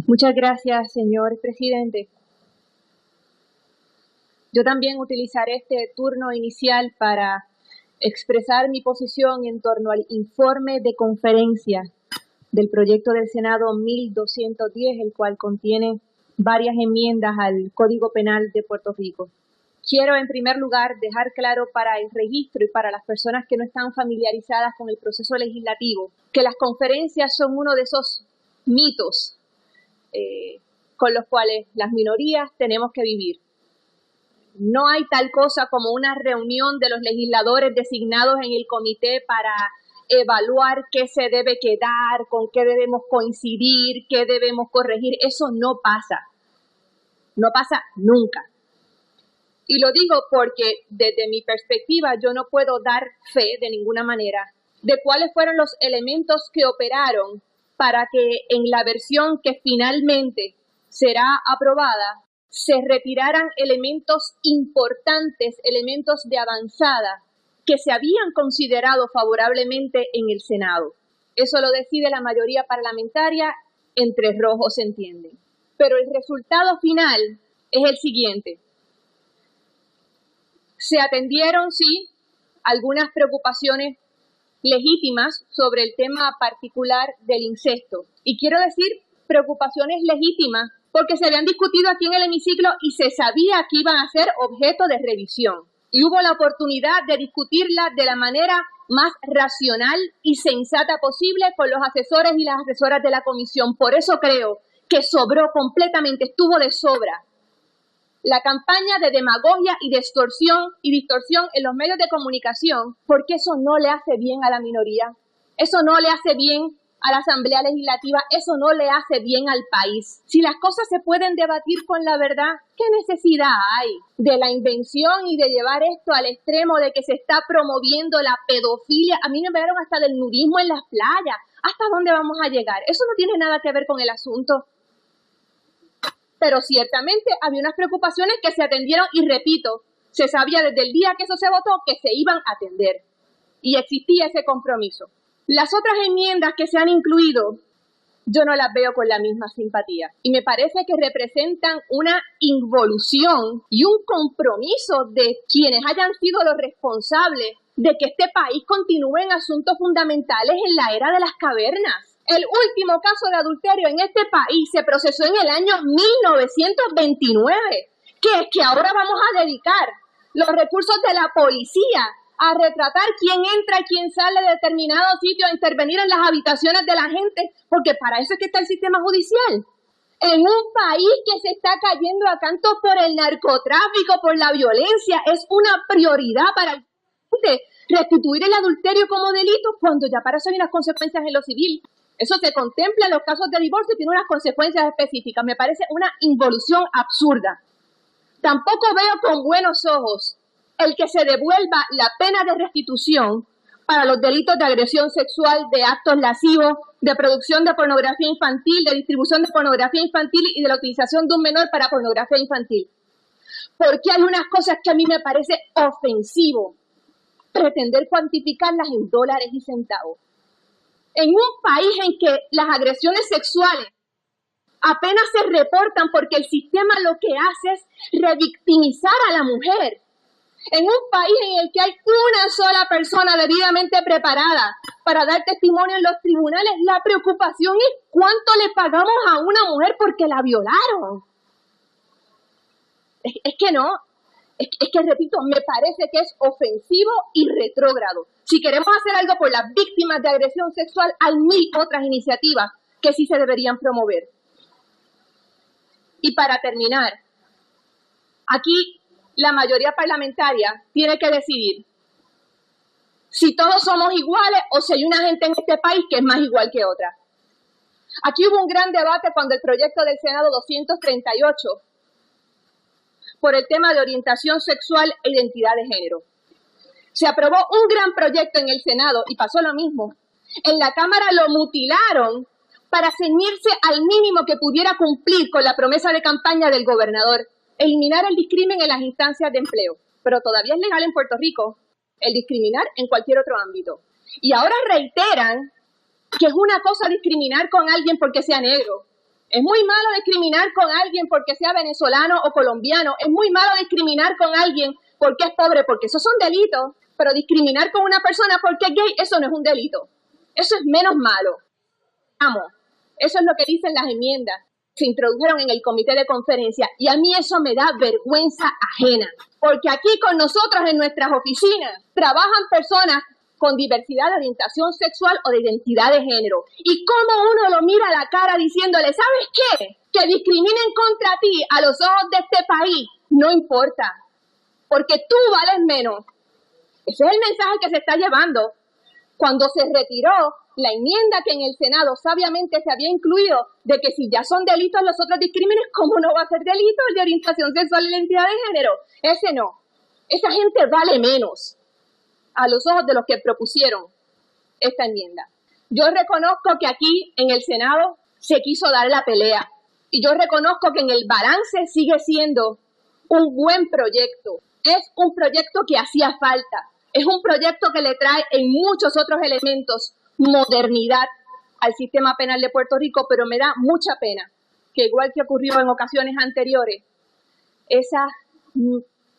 Muchas gracias, señor presidente. Yo también utilizaré este turno inicial para expresar mi posición en torno al informe de conferencia del proyecto del Senado 1210, el cual contiene varias enmiendas al Código Penal de Puerto Rico. Quiero, en primer lugar, dejar claro para el registro y para las personas que no están familiarizadas con el proceso legislativo, que las conferencias son uno de esos mitos con los cuales las minorías tenemos que vivir. No hay tal cosa como una reunión de los legisladores designados en el comité para evaluar qué se debe quedar, con qué debemos coincidir, qué debemos corregir. Eso no pasa. No pasa nunca. Y lo digo porque desde mi perspectiva yo no puedo dar fe de ninguna manera de cuáles fueron los elementos que operaron para que en la versión que finalmente será aprobada se retiraran elementos importantes, elementos de avanzada que se habían considerado favorablemente en el Senado. Eso lo decide la mayoría parlamentaria, entre rojos se entienden. Pero el resultado final es el siguiente. Se atendieron, sí, algunas preocupaciones legítimas sobre el tema particular del incesto. Y quiero decir preocupaciones legítimas porque se habían discutido aquí en el hemiciclo y se sabía que iban a ser objeto de revisión. Y hubo la oportunidad de discutirla de la manera más racional y sensata posible con los asesores y las asesoras de la comisión. Por eso creo que sobró completamente, estuvo de sobra la campaña de demagogia y distorsión en los medios de comunicación, porque eso no le hace bien a la minoría, eso no le hace bien a la Asamblea Legislativa, eso no le hace bien al país. Si las cosas se pueden debatir con la verdad, ¿qué necesidad hay de la invención y de llevar esto al extremo de que se está promoviendo la pedofilia? A mí me hablaron hasta del nudismo en las playas. ¿Hasta dónde vamos a llegar? Eso no tiene nada que ver con el asunto. Pero ciertamente había unas preocupaciones que se atendieron y, repito, se sabía desde el día que eso se votó que se iban a atender y existía ese compromiso. Las otras enmiendas que se han incluido, yo no las veo con la misma simpatía y me parece que representan una involución y un compromiso de quienes hayan sido los responsables de que este país continúe en asuntos fundamentales en la era de las cavernas. El último caso de adulterio en este país se procesó en el año 1929. ¿Qué es que ahora vamos a dedicar los recursos de la policía a retratar quién entra y quién sale de determinado sitio, a intervenir en las habitaciones de la gente? Porque para eso es que está el sistema judicial. En un país que se está cayendo a cantos por el narcotráfico, por la violencia, es una prioridad para el gente restituir el adulterio como delito cuando ya para eso hay unas consecuencias en lo civil. Eso se contempla en los casos de divorcio y tiene unas consecuencias específicas. Me parece una involución absurda. Tampoco veo con buenos ojos el que se devuelva la pena de restitución para los delitos de agresión sexual, de actos lascivos, de producción de pornografía infantil, de distribución de pornografía infantil y de la utilización de un menor para pornografía infantil. Porque hay unas cosas que a mí me parece ofensivo pretender cuantificarlas en dólares y centavos. En un país en que las agresiones sexuales apenas se reportan porque el sistema lo que hace es revictimizar a la mujer. En un país en el que hay una sola persona debidamente preparada para dar testimonio en los tribunales, la preocupación es cuánto le pagamos a una mujer porque la violaron. Es que repito, me parece que es ofensivo y retrógrado. Si queremos hacer algo por las víctimas de agresión sexual, hay mil otras iniciativas que sí se deberían promover. Y para terminar, aquí la mayoría parlamentaria tiene que decidir si todos somos iguales o si hay una gente en este país que es más igual que otra. Aquí hubo un gran debate cuando el proyecto del Senado 238 por el tema de orientación sexual e identidad de género. Se aprobó un gran proyecto en el Senado y pasó lo mismo. En la Cámara lo mutilaron para ceñirse al mínimo que pudiera cumplir con la promesa de campaña del gobernador, eliminar el discrimen en las instancias de empleo. Pero todavía es legal en Puerto Rico el discriminar en cualquier otro ámbito. Y ahora reiteran que es una cosa discriminar con alguien porque sea negro, Es muy malo discriminar con alguien porque sea venezolano o colombiano. Es muy malo discriminar con alguien porque es pobre, porque esos son delitos. Pero discriminar con una persona porque es gay, eso no es un delito. Eso es menos malo. Vamos, eso es lo que dicen las enmiendas. Se introdujeron en el comité de conferencia y a mí eso me da vergüenza ajena. Porque aquí con nosotros en nuestras oficinas trabajan personas con diversidad de orientación sexual o de identidad de género. Y cómo uno lo mira a la cara diciéndole, ¿sabes qué? Que discriminen contra ti a los ojos de este país, no importa, porque tú vales menos. Ese es el mensaje que se está llevando. Cuando se retiró la enmienda que en el Senado sabiamente se había incluido de que si ya son delitos los otros discrímenes, ¿cómo no va a ser delito el de orientación sexual y la identidad de género? Ese no. Esa gente vale menos a los ojos de los que propusieron esta enmienda. Yo reconozco que aquí en el Senado se quiso dar la pelea y yo reconozco que en el balance sigue siendo un buen proyecto. Es un proyecto que hacía falta. Es un proyecto que le trae en muchos otros elementos modernidad al sistema penal de Puerto Rico, pero me da mucha pena que, igual que ocurrió en ocasiones anteriores, esas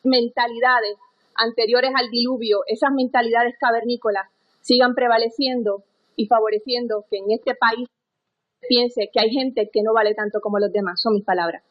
mentalidades anteriores al diluvio, esas mentalidades cavernícolas, sigan prevaleciendo y favoreciendo que en este país piense que hay gente que no vale tanto como los demás. Son mis palabras.